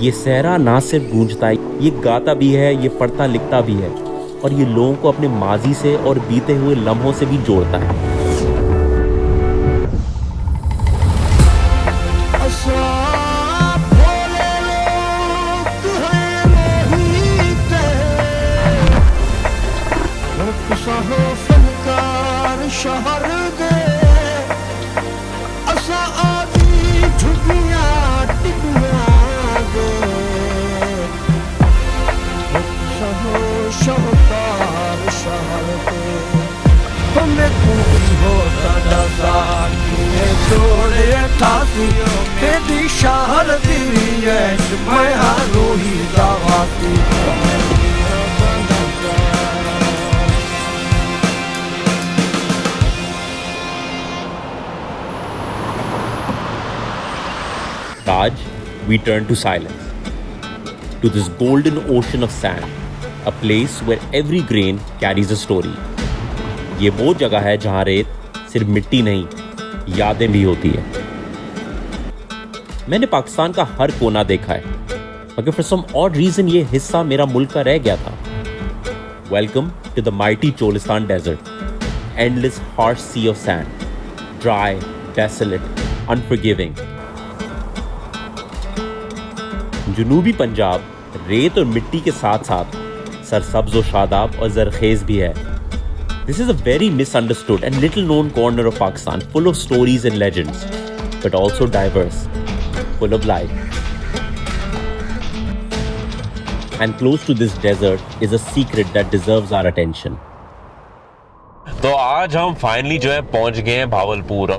ये सहरा ना सिर्फ गूंजता है, ये गाता भी है, ये पढ़ता लिखता भी है, और ये लोगों को अपने माजी से और बीते हुए लम्हों से भी जोड़ता है। Raj, we turn to silence, to this golden ocean of sand, a place where every grain carries a story. ये वो जगह है जहाँ रेत सिर्फ मिट्टी नहीं, यादें भी होती है। मैंने पाकिस्तान का हर कोना देखा है, मगर for some odd reason ये हिस्सा मेरा मुल्क का रह गया था। Welcome to the mighty Cholistan desert, endless harsh sea of sand, dry, desolate, unforgiving. जुनूबी Punjab रेत और मिट्टी के साथ साथ सरसब्ज और शादाब और जरखेज भी है। This is a very misunderstood and little known corner of Pakistan, full of stories and legends, but also diverse, full of life. And close to this desert is a secret that deserves our attention. तो आज हम finally जो है पहुंच गए हैं Bahawalpur.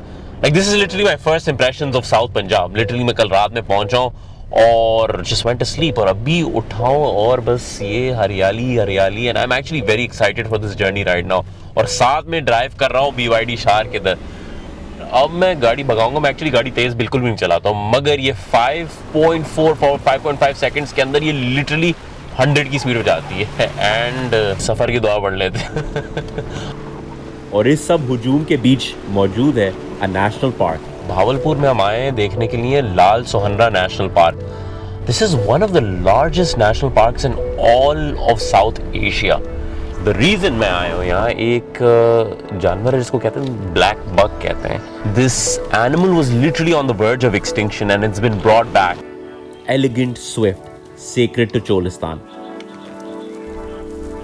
Like this is literally my first impressions of South Punjab. Literally मैं कल रात में पहुंचा हूँ और just went to sleep और अभी उठाऊँ और बस ये हरियाली हरियाली and I'm actually very excited for this journey right now. और साथ में ड्राइव कर रहा हूँ BYD शार के इधर। अब मैं गाड़ी भगाऊंगा, मैं एक्चुअली गाड़ी तेज़ बिल्कुल भी नहीं चलाता हूँ, मगर ये 5.5 सेकंड्स के अंदर ये लिटरली 100 की स्पीड हो जाती है एंड सफ़र की दुआ पढ़ लेते हैं। और इस सब हुजूम के बीच मौजूद है अ नेशनल पार्क। भावलपुर में हम आए हैं देखने के लिए Lal Suhanra national park. This is one of the largest national parks in all of South Asia. The reason मैं आया हूँ यहाँ, एक जानवर है जिसको कहते हैं ब्लैक बक कहते हैं। This animal was literally on the verge of extinction and it's been brought back. Elegant swift sacred to Cholistan.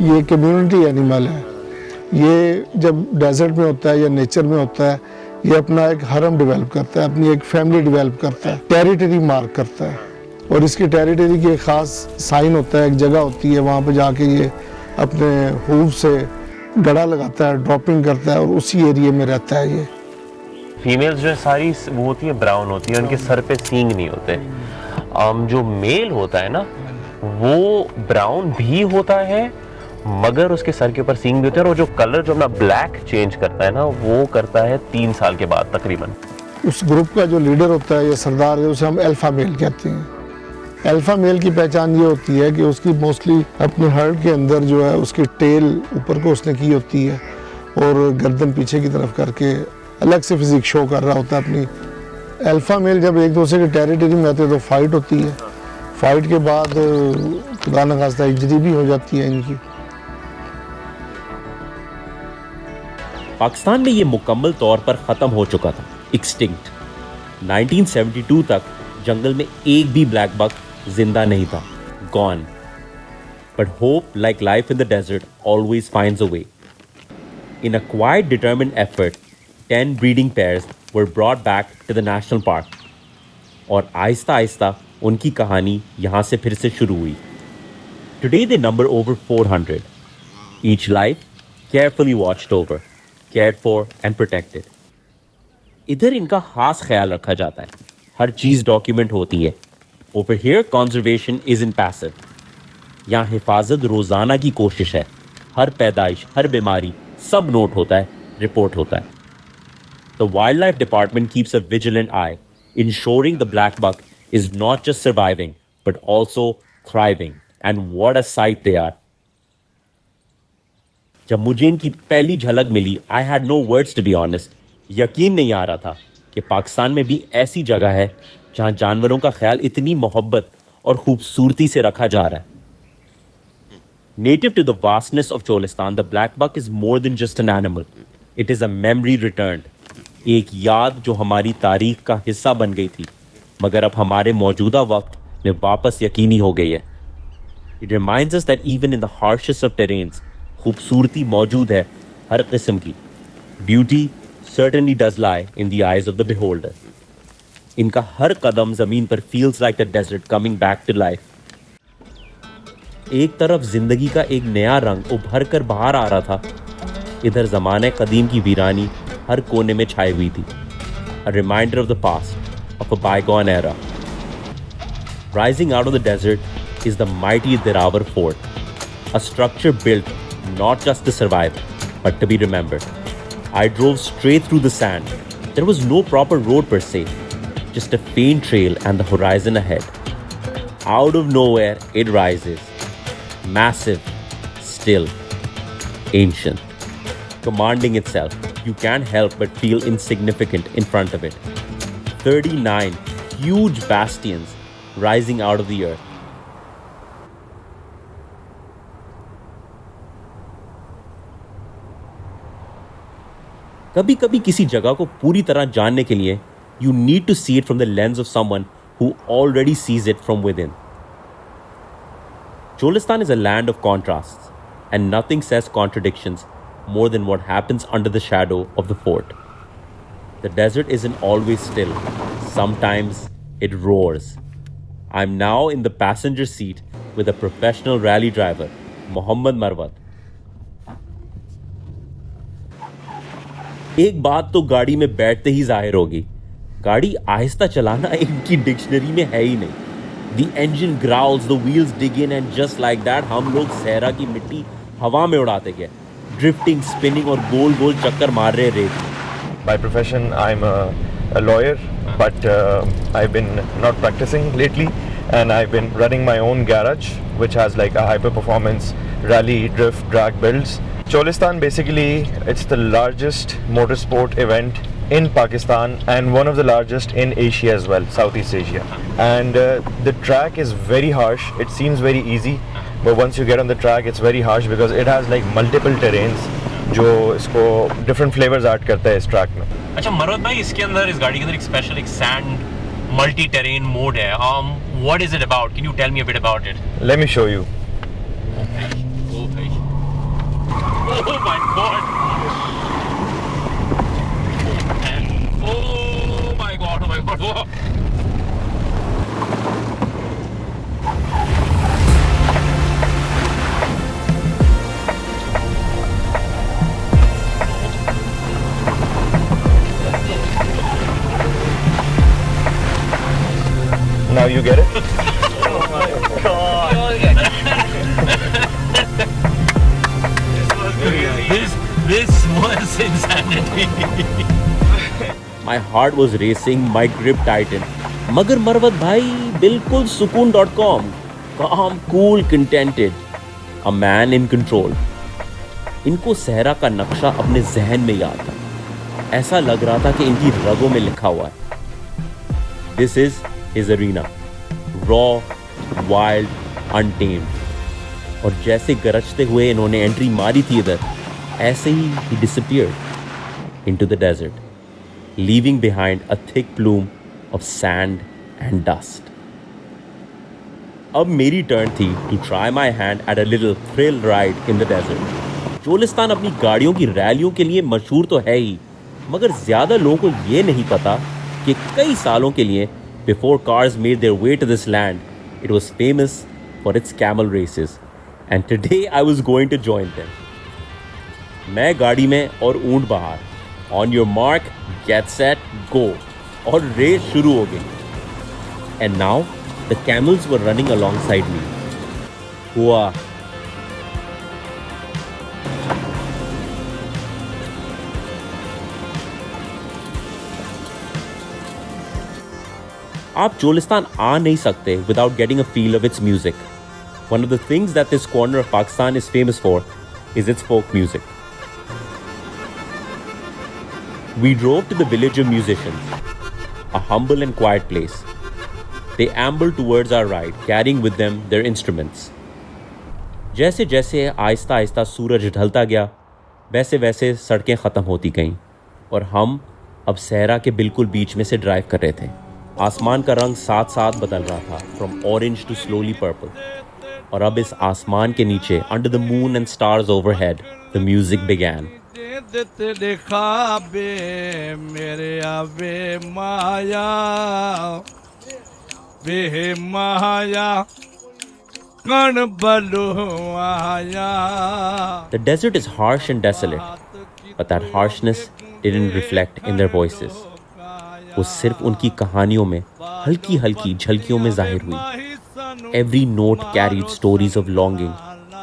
ये कम्युनिटी एनिमल है। ये जब डेजर्ट में होता है या नेचर में होता है, ये अपना एक हरम डेवलप करता है, अपनी एक फैमिली डेवलप करता है, टेरिटरी मार्क करता है। और इसकी टेरिटरी की एक ख़ास साइन होता है, एक जगह होती है, वहाँ पे जाके ये अपने हूफ से गड़ा लगाता है, ड्रॉपिंग करता है और उसी एरिया में रहता है। ये फीमेल्स जो है सारी वो होती है ब्राउन होती है, उनके सर पे सींग नहीं होते। जो मेल होता है ना वो ब्राउन भी होता है मगर उसके सर के ऊपर सींग भी होते हैं और जो कलर जो अपना ब्लैक चेंज करता है ना वो करता है 3 साल के बाद तकरीबन। उस ग्रुप का जो लीडर होता है, ये सरदार है, उसे हम अल्फा मेल कहते हैं। अल्फा मेल की पहचान ये होती है कि उसकी मोस्टली अपने हर्ड के अंदर जो है उसकी टेल ऊपर को उसने की होती है और गर्दन पीछे की तरफ करके अलग से फिजिक शो कर रहा होता है अपनी। अल्फा मेल जब एक दूसरे के टेरिटरी में आते हैं तो फाइट होती है। फाइट के बाद खुदा न खास्ता इंजरी भी हो जाती है इनकी। पाकिस्तान में ये मुकम्मल तौर पर ख़त्म हो चुका था, एक्सटिंक्ट। 1972 तक जंगल में एक भी ब्लैक बक जिंदा नहीं था, gone. But hope like life in the desert always finds a way. In a quite determined effort 10 breeding pairs were brought back to the national park और आहिस्ता आहिस्ता उनकी कहानी यहाँ से फिर से शुरू हुई। Today they number over 400, each life carefully watched over, cared for and protected. इधर इनका खास ख्याल रखा जाता है, हर चीज़ डॉक्यूमेंट होती है। Over here conservation isn't passive. यहाँ हिफाजत रोज़ाना की कोशिश है, हर पैदाइश, हर बीमारी सब नोट होता है, रिपोर्ट होता है। The Wildlife Department keeps a vigilant eye, ensuring the black buck is not just surviving but also thriving. And what a sight they are. जब मुझे इनकी पहली झलक मिली, I had no words to be honest. यकीन नहीं आ रहा था कि पाकिस्तान में भी ऐसी जगह है जहाँ जानवरों का ख्याल इतनी मोहब्बत और खूबसूरती से रखा जा रहा है. Native to the vastness of Cholistan, the black buck is more than just an animal. It is a memory returned. एक याद जो हमारी तारीख का हिस्सा बन गई थी, मगर अब हमारे मौजूदा वक्त में वापस यकीनी हो गई है. It reminds us that even in the harshest of terrains, खूबसूरती मौजूद है हर किस्म की. Beauty certainly does lie in the eyes of the beholder. इनका हर कदम ज़मीन पर feels like the desert coming back to life. एक तरफ जिंदगी का एक नया रंग उभर कर बाहर आ रहा था, इधर ज़माने कदीम की वीरानी हर कोने में छाई हुई थी. A reminder of the past, of a bygone era. Rising out of the desert is the mighty Diravar Fort, a structure built not just to survive, but to be remembered. I drove straight through the sand. There was no proper road per se, just a faint trail and the horizon ahead. Out of nowhere, it rises. Massive, still, ancient, commanding itself. You can't help but feel insignificant in front of it. 39 huge bastions rising out of the earth. कभी कभी किसी जगह को पूरी तरह जानने के लिए you need to see it from the lens of someone who already sees it from within. Cholistan is a land of contrasts, and nothing says contradictions more than what happens under the shadow of the fort. The desert isn't always still. Sometimes it roars. I'm now in the passenger seat with a professional rally driver, Mohammad Marwat. एक बात तो गाड़ी में बैठते ही जाहिर होगी, गाड़ी आहिस्ता चलाना इनकी डिक्शनरी में है ही नहीं. The engine growls, the wheels dig in, and just like that, हम लोग सहरा की मिट्टी हवा में उड़ाते गए, ड्रिफ्टिंग, स्पिनिंग और गोल गोल चक्कर मार रहे रेत. By profession, I'm a lawyer, but I've been not practicing lately, and I've been running my own garage, which has like a hyper-performance rally, drift, drag builds. Cholistan, basically, it's the largest motorsport event in Pakistan and one of the largest in Asia as well, Southeast Asia. And the track is very harsh. It seems very easy, but once you get on the track, it's very harsh because it has like multiple terrains जो इसको different flavors add करता है इस track में. अच्छा मरवत भाई, इसके अंदर, इस गाड़ी के अंदर एक स्पेशल एक सैंड मल्टी टेरेन मोड है. What is it about? Can you tell me a bit about it? Let me show you. Oh my god! Oh my god! Oh my god! Whoa. Now you get it? Oh my god! This was insanity. My heart was racing, my grip tightened. मगर मरवत भाई बिल्कुल सुकून.com, calm, cool, contented, a man in control. इनको सहरा का नक्शा अपने जहन में याद था. ऐसा लग रहा था कि इनकी रगों में लिखा हुआ है. This is his arena, raw, wild, untamed. और जैसे गरजते हुए इन्होंने एंट्री मारी थी इधर, ऐसे ही he disappeared into the desert, leaving behind a thick plume of sand and dust. अब मेरी टर्न थी to try my hand at a little thrill ride in the desert. Cholistan अपनी गाड़ियों की रैलियों के लिए मशहूर तो है ही, मगर ज़्यादा लोगों को ये नहीं पता कि कई सालों के लिए before cars made their way to this land, it was famous for its camel races. And today I was going to join them. मैं गाड़ी में और ऊंट बाहर. On your mark, get set, go. और रेस शुरू हो गई. And now the camels were running alongside me. हुआ. आप चोलिस्तान आ नहीं सकते without getting a feel of its music. One of the things that this corner of Pakistan is famous for is its folk music. We drove to the village of musicians, a humble and quiet place. They ambled towards our ride, carrying with them their instruments. जैसे जैसे आहिस्ता आहिस्ता सूरज ढलता गया, वैसे वैसे सड़कें ख़त्म होती गईं और हम अब सहरा के बिल्कुल बीच में से ड्राइव कर रहे थे। आसमान का रंग साथ साथ बदल रहा था, from orange to slowly purple. और अब इस आसमान के नीचे, under the moon and stars overhead, the music began. The desert is harsh and desolate, but that harshness didn't reflect in their voices. वो सिर्फ उनकी कहानियों में हल्की हल्की झलकियों में जाहिर हुई। Every note carried stories of longing,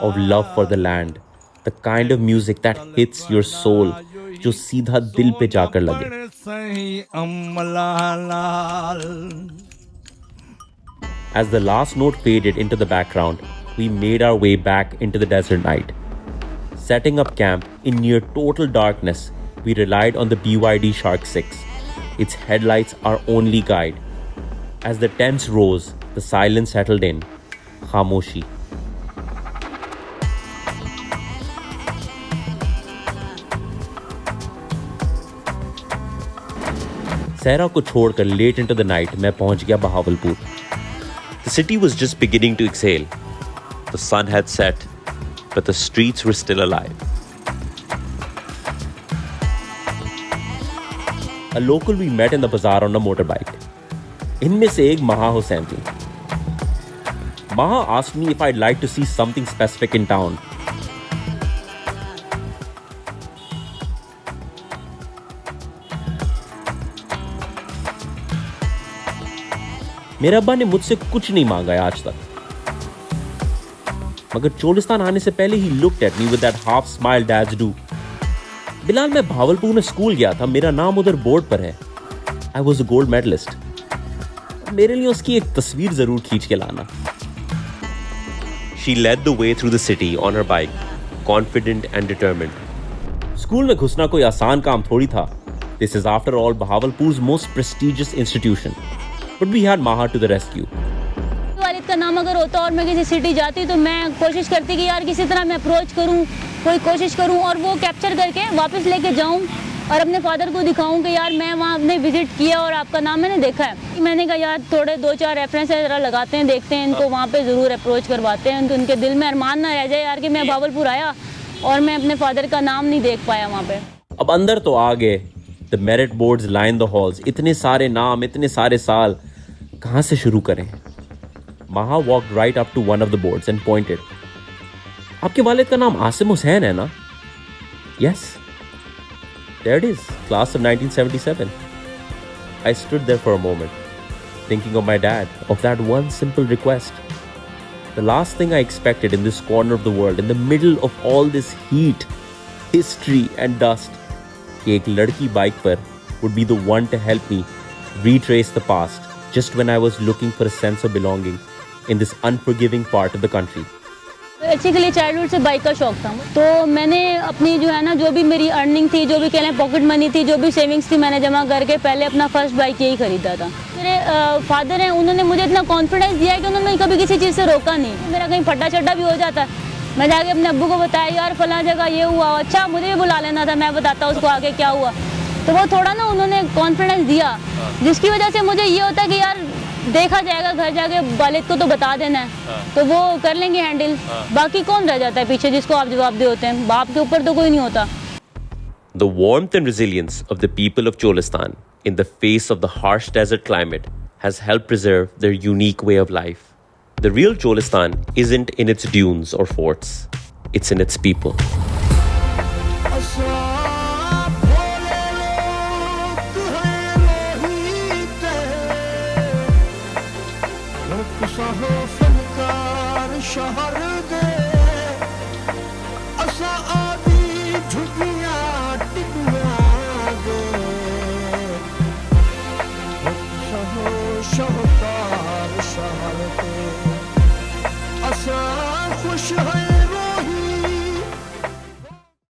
of love for the land, the kind of music that hits your soul, जो सीधा दिल पे जाकर लगे। As the last note faded into the background, we made our way back into the desert night. Setting up camp in near total darkness, we relied on the BYD Shark 6. Its headlights our only guide. As the tents rose, the silence settled in. Khamoshi. सहरा को छोड़कर late into the night मैं पहुंच गया Bahawalpur. The city was just beginning to exhale. The sun had set, but the streets were still alive. A local we met in the bazaar on a motorbike. इनमें से एक Maha Hussain थी। Maha asked me if I'd like to see something specific in town. मेरे अब्बा ने मुझसे कुछ नहीं मांगा है आज तक, मगर चोलिस्तान आने से पहले ही looked at me with that half smile dads do. Bilal, मैं भावलपुर में स्कूल गया था, मेरा नाम उधर बोर्ड पर है। I was a gold medalist. मेरे लिए उसकी एक तस्वीर जरूर खींच के लाना। She led the way through the city on her bike, confident and determined. School में घुसना कोई आसान काम थोड़ी था। This is after all Bahawalpur's most prestigious institution. But we had Maha to the rescue. वालिद का नाम अगर होता और मैं किसी सिटी जाती तो मैं कोशिश करती कि यार किसी तरह मैं अप्रोच करूं, कोई कोशिश करूं और वो कैप्चर करके वापस लेके जाऊं और अपने फादर को दिखाऊं कि यार मैं वहाँ अपने विजिट किया और आपका नाम मैंने देखा है। मैंने कहा यार थोड़े 2-4 रेफरेंस ज़रा लगाते हैं, देखते हैं इनको, वहाँ पे ज़रूर अप्रोच करवाते हैं, उनके दिल में अरमान ना रह जाए यार कि मैं भावलपुर आया और मैं अपने फादर का नाम नहीं देख पाया वहाँ पे। अब अंदर तो आ गए। The merit boards line the halls, इतने सारे नाम, इतने सारे साल, कहाँ से शुरू करें? Maha walked right up to one of the boards and pointed. आपके वालिद का नाम आसिम हुसैन है ना? Yes. There it is, class of 1977. I stood there for a moment, thinking of my dad, of that one simple request. The last thing I expected in this corner of the world, in the middle of all this heat, history and dust, कि एक लड़की bike पर would be the one to help me retrace the past just when I was looking for a sense of belonging in this unforgiving part of the country. Basically childhood से bike का शौक था, तो मैंने अपनी जो है ना, जो भी मेरी अर्निंग थी, जो भी कह लें पॉकेट मनी थी, जो भी सेविंग्स थी, मैंने जमा करके पहले अपना फर्स्ट बाइक यही खरीदा था। मेरे फादर हैं, उन्होंने मुझे इतना कॉन्फिडेंस दिया है कि उन्होंने कभी किसी चीज़ से रोका नहीं। मेरा कहीं फटा चड्डा भी हो जाता, मैं जाके अपने अब्बू को बताया यार फलां जगह ये हुआ, अच्छा मुझे भी बुला लेना था, मैं बताता उसको आगे क्या हुआ। तो वो थोड़ा ना उन्होंने कॉन्फिडेंस दिया, जिसकी वजह से मुझे ये होता है कि यार देखा जाएगा, घर जाके वालिद को तो बता देना है, तो वो कर लेंगे हैंडल, बाकी कौन रह जाता है पीछे जिसको आप जवाब दे होते हैं, बाप के ऊपर तो कोई नहीं होता। The warmth and resilience of the people of Cholistan in the face of the harsh desert climate has helped preserve their unique way of life. The real Cholistan isn't in its dunes or forts, it's in its people.